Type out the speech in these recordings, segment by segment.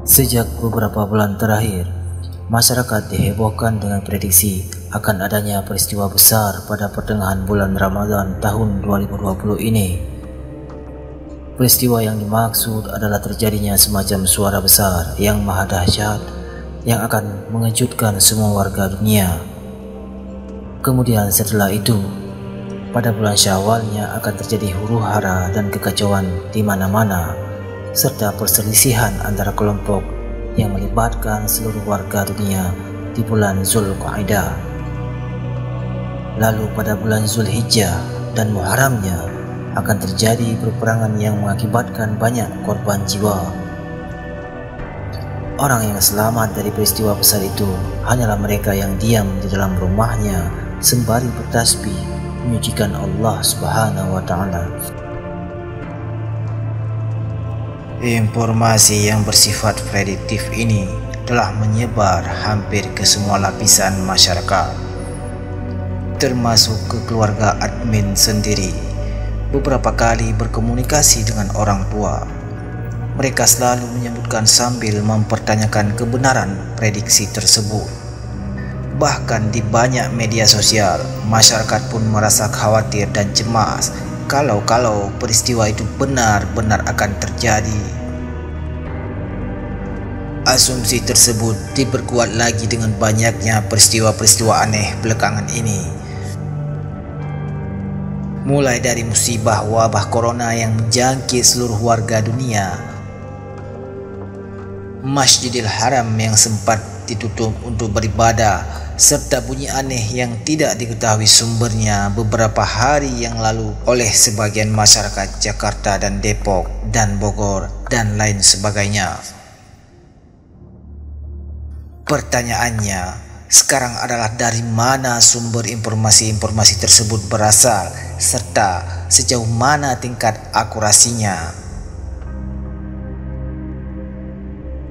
Sejak beberapa bulan terakhir, masyarakat dihebohkan dengan prediksi akan adanya peristiwa besar pada pertengahan bulan Ramadan tahun 2020 ini. Peristiwa yang dimaksud adalah terjadinya semacam suara besar yang maha dahsyat yang akan mengejutkan semua warga dunia. Kemudian setelah itu, pada bulan Syawalnya akan terjadi huru-hara dan kekacauan di mana-mana, serta perselisihan antara kelompok yang melibatkan seluruh warga dunia di bulan Zulqa'dah. Lalu pada bulan Zulhijjah dan Muharramnya akan terjadi peperangan yang mengakibatkan banyak korban jiwa. Orang yang selamat dari peristiwa besar itu hanyalah mereka yang diam di dalam rumahnya sembari bertasbih menyucikan Allah Subhanahu wa Ta'ala. Informasi yang bersifat prediktif ini telah menyebar hampir ke semua lapisan masyarakat, termasuk ke keluarga admin sendiri. Beberapa kali berkomunikasi dengan orang tua, mereka selalu menyebutkan sambil mempertanyakan kebenaran prediksi tersebut. Bahkan di banyak media sosial, masyarakat pun merasa khawatir dan cemas kalau peristiwa itu benar-benar akan terjadi. Asumsi tersebut diperkuat lagi dengan banyaknya peristiwa-peristiwa aneh belakangan ini. Mulai dari musibah wabah corona yang menjangkit seluruh warga dunia, Masjidil Haram yang sempat ditutup untuk beribadah, serta bunyi aneh yang tidak diketahui sumbernya beberapa hari yang lalu oleh sebagian masyarakat Jakarta dan Depok dan Bogor dan lain sebagainya. Pertanyaannya sekarang adalah dari mana sumber informasi-informasi tersebut berasal serta sejauh mana tingkat akurasinya.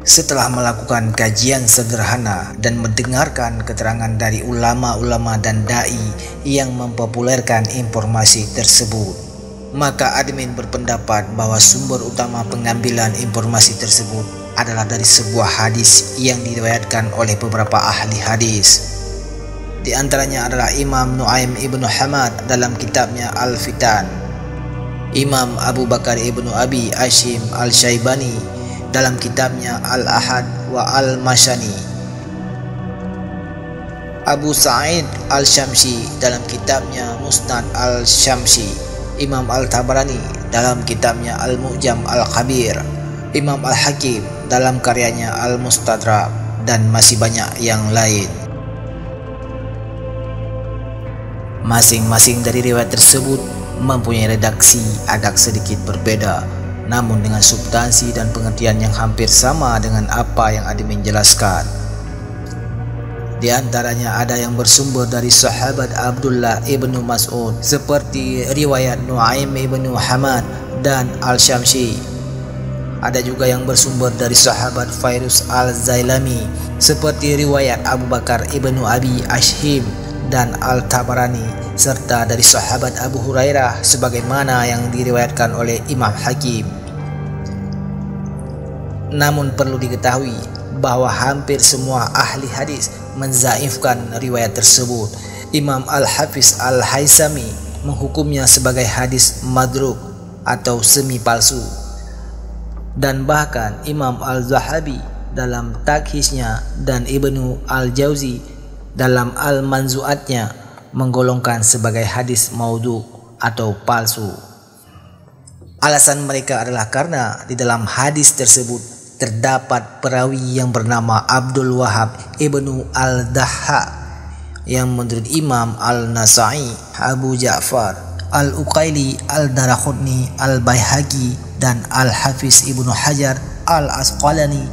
Setelah melakukan kajian sederhana dan mendengarkan keterangan dari ulama-ulama dan dai yang mempopulerkan informasi tersebut, maka admin berpendapat bahwa sumber utama pengambilan informasi tersebut adalah dari sebuah hadis yang diriwayatkan oleh beberapa ahli hadis. Di antaranya adalah Imam Nu'aim ibnu Hamad dalam kitabnya Al-Fitan, Imam Abu Bakar ibnu Abi Hashim Al-Syaibani dalam kitabnya Al-Ahad wa Al-Mashani, Abu Sa'id Al-Syamsi dalam kitabnya Musnad Al-Syamsi, Imam Al-Tabarani dalam kitabnya Al-Mu'jam Al-Kabir, Imam Al-Hakim dalam karyanya Al-Mustadrak, dan masih banyak yang lain. Masing-masing dari riwayat tersebut mempunyai redaksi agak sedikit berbeda, namun dengan substansi dan pengertian yang hampir sama dengan apa yang admin jelaskan. Di antaranya ada yang bersumber dari sahabat Abdullah ibnu Mas'ud seperti riwayat Nu'aim ibnu Hamad dan Al-Syamsi. Ada juga yang bersumber dari sahabat Fairuz Al-Zailami seperti riwayat Abu Bakar ibnu Abi Hashim dan Al-Tabarani, serta dari sahabat Abu Hurairah sebagaimana yang diriwayatkan oleh Imam Hakim. Namun perlu diketahui bahwa hampir semua ahli hadis menzaifkan riwayat tersebut. Imam Al-Hafiz Al-Haisami menghukumnya sebagai hadis madruk atau semi palsu. Dan bahkan Imam Al-Zahabi dalam Takhisnya dan Ibnu Al-Jauzi dalam Al-Manzu'atnya menggolongkan sebagai hadis maudhu atau palsu. Alasan mereka adalah karena di dalam hadis tersebut terdapat perawi yang bernama Abdul Wahab ibnu Al-Dahha yang menurut Imam Al-Nasai, Abu Ja'far Al-Uqaili, Al-Daraqutni, Al-Baihaqi dan Al-Hafiz ibnu Hajar Al-Asqalani,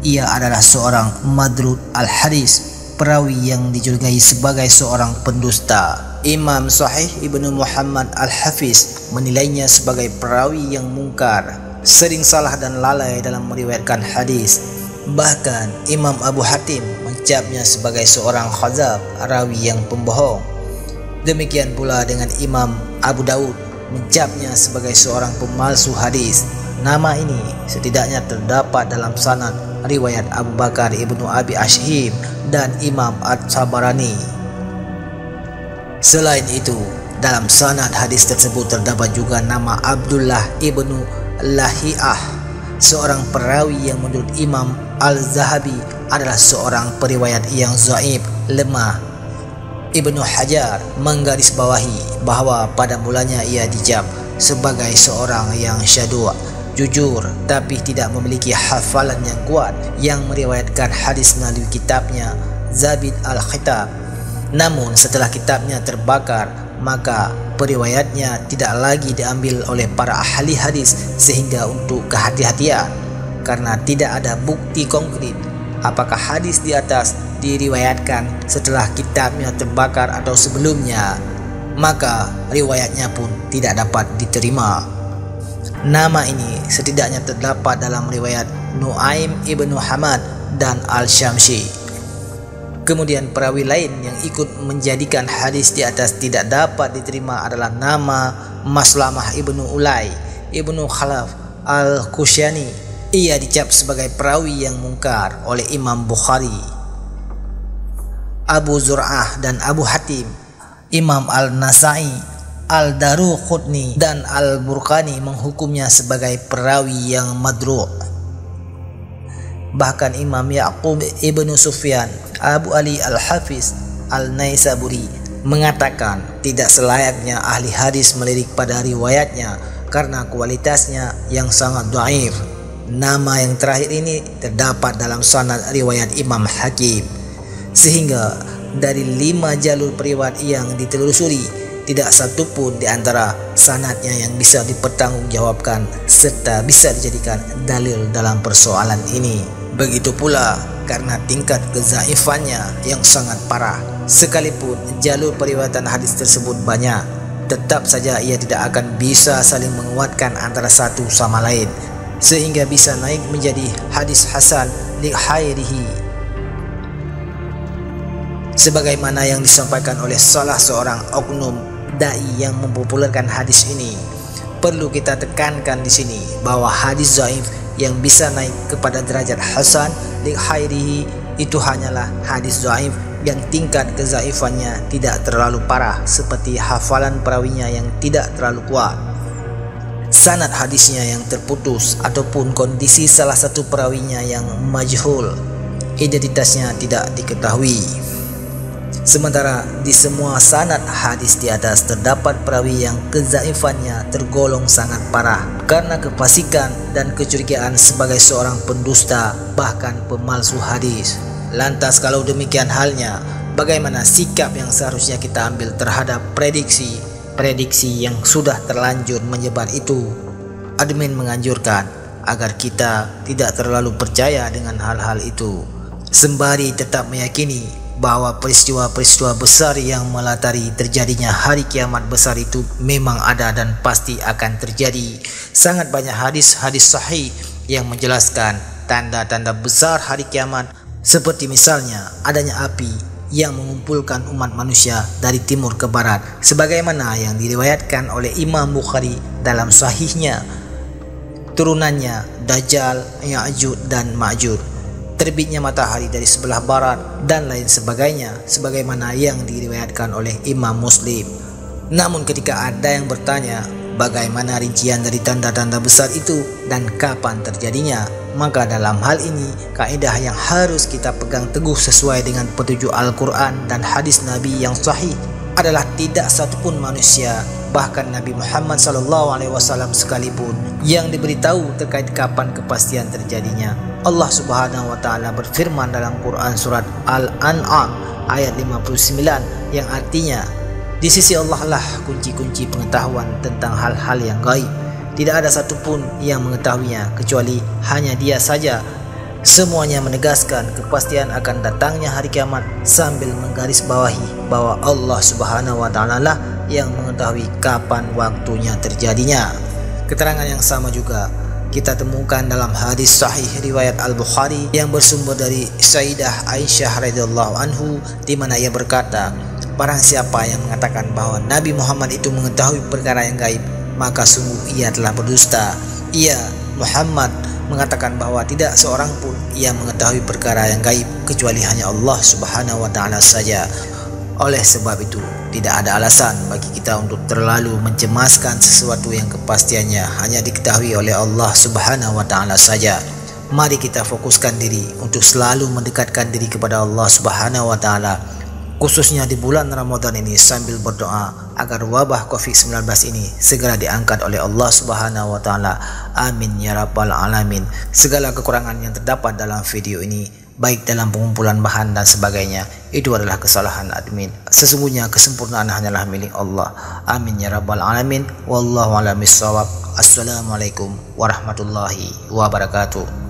ia adalah seorang madrud al-hadis, perawi yang dicurigai sebagai seorang pendusta. Imam Sahih ibnu Muhammad Al-Hafiz menilainya sebagai perawi yang mungkar, sering salah dan lalai dalam meriwayatkan hadis. Bahkan Imam Abu Hatim mencapnya sebagai seorang khazab, rawi yang pembohong. Demikian pula dengan Imam Abu Daud mencapnya sebagai seorang pemalsu hadis. Nama ini setidaknya terdapat dalam sanad riwayat Abu Bakar ibnu Abi Ashim dan Imam At-Tabarani. Selain itu, dalam sanad hadis tersebut terdapat juga nama Abdullah ibnu Lahiyah, seorang perawi yang menurut Imam Al-Zahabi adalah seorang periwayat yang dhaif, lemah. Ibnu Hajar menggarisbawahi bahwa pada mulanya ia dicap sebagai seorang yang syadu', jujur tapi tidak memiliki hafalan yang kuat, yang meriwayatkan hadis melalui kitabnya Zabid Al-Khitab. Namun setelah kitabnya terbakar, maka periwayatnya tidak lagi diambil oleh para ahli hadis, sehingga untuk kehati-hatian karena tidak ada bukti konkret apakah hadis di atas diriwayatkan setelah kitabnya terbakar atau sebelumnya, maka riwayatnya pun tidak dapat diterima. Nama ini setidaknya terdapat dalam riwayat Nuaim ibnu Hamad dan Al-Syamsi. Kemudian perawi lain yang ikut menjadikan hadis di atas tidak dapat diterima adalah nama Maslamah ibnu Ulay ibnu Khalaf Al-Kusyani. Ia dicap sebagai perawi yang mungkar oleh Imam Bukhari, Abu Zur'ah dan Abu Hatim. Imam Al-Nasai, Al-Daruqutni dan Al-Burqani menghukumnya sebagai perawi yang madru'. Bahkan Imam Ya'qub ibnu Sufyan, Abu Ali Al-Hafiz Al-Naisaburi mengatakan tidak selayaknya ahli hadis melirik pada riwayatnya karena kualitasnya yang sangat dhaif. Nama yang terakhir ini terdapat dalam sanad riwayat Imam Hakim, sehingga dari 5 jalur periwayat yang ditelusuri, tidak satu pun di antara sanadnya yang bisa dipertanggungjawabkan serta bisa dijadikan dalil dalam persoalan ini. Begitu pula karena tingkat kezaifannya yang sangat parah. Sekalipun jalur periwayatan hadis tersebut banyak, tetap saja ia tidak akan bisa saling menguatkan antara satu sama lain, sehingga bisa naik menjadi hadis hasan li khairihi, sebagaimana yang disampaikan oleh salah seorang oknum dai yang mempopulerkan hadis ini. Perlu kita tekankan di sini bahwa hadis dhaif yang bisa naik kepada derajat hasan li khairihi itu hanyalah hadis dhaif yang tingkat kezaifannya tidak terlalu parah, seperti hafalan perawinya yang tidak terlalu kuat, sanad hadisnya yang terputus, ataupun kondisi salah satu perawinya yang majhul, identitasnya tidak diketahui. Sementara di semua sanad hadis di atas terdapat perawi yang kezaifannya tergolong sangat parah karena kefasikan dan kecurigaan sebagai seorang pendusta, bahkan pemalsu hadis. Lantas kalau demikian halnya, bagaimana sikap yang seharusnya kita ambil terhadap prediksi yang sudah terlanjur menyebar itu? Admin menganjurkan agar kita tidak terlalu percaya dengan hal-hal itu, sembari tetap meyakini bahwa peristiwa-peristiwa besar yang melatari terjadinya hari kiamat besar itu memang ada dan pasti akan terjadi. Sangat banyak hadis-hadis sahih yang menjelaskan tanda-tanda besar hari kiamat, seperti misalnya adanya api yang mengumpulkan umat manusia dari timur ke barat, sebagaimana yang diriwayatkan oleh Imam Bukhari dalam sahihnya. Turunannya Dajjal, Ya'juj dan Ma'juj, terbitnya matahari dari sebelah barat, dan lain sebagainya, sebagaimana yang diriwayatkan oleh Imam Muslim. Namun ketika ada yang bertanya bagaimana rincian dari tanda-tanda besar itu dan kapan terjadinya, maka dalam hal ini kaidah yang harus kita pegang teguh sesuai dengan petunjuk Al-Quran dan hadis Nabi yang sahih adalah tidak satupun manusia, bahkan Nabi Muhammad SAW sekalipun, yang diberitahu terkait kapan kepastian terjadinya. Allah Subhanahu wa Ta'ala berfirman dalam Quran surat Al-An'am ayat 59, yang artinya, di sisi Allah lah kunci-kunci pengetahuan tentang hal-hal yang gaib. Tidak ada satupun yang mengetahuinya kecuali hanya Dia saja. Semuanya menegaskan kepastian akan datangnya hari kiamat sambil menggarisbawahi bahwa Allah Subhanahu wa Ta'ala lah yang mengetahui kapan waktunya terjadinya. Keterangan yang sama juga kita temukan dalam hadis sahih riwayat Al-Bukhari yang bersumber dari Sayyidah Aisyah radhiyallahu anhu, di mana ia berkata, barang siapa yang mengatakan bahwa Nabi Muhammad itu mengetahui perkara yang gaib, maka sungguh ia telah berdusta. Ia, Muhammad, mengatakan bahwa tidak seorang pun yang mengetahui perkara yang gaib kecuali hanya Allah Subhanahu wa Ta'ala saja. Oleh sebab itu, tidak ada alasan bagi kita untuk terlalu mencemaskan sesuatu yang kepastiannya hanya diketahui oleh Allah Subhanahu wa Ta'ala saja. Mari kita fokuskan diri untuk selalu mendekatkan diri kepada Allah Subhanahu wa Ta'ala, khususnya di bulan Ramadan ini, sambil berdoa agar wabah COVID-19 ini segera diangkat oleh Allah Subhanahu wa Ta'ala. Amin ya rabbal alamin. Segala kekurangan yang terdapat dalam video ini, baik dalam pengumpulan bahan dan sebagainya, itu adalah kesalahan admin. Sesungguhnya kesempurnaan hanyalah milik Allah. Amin ya rabbal alamin. Wallahu a'lam bishawab. Assalamualaikum warahmatullahi wabarakatuh.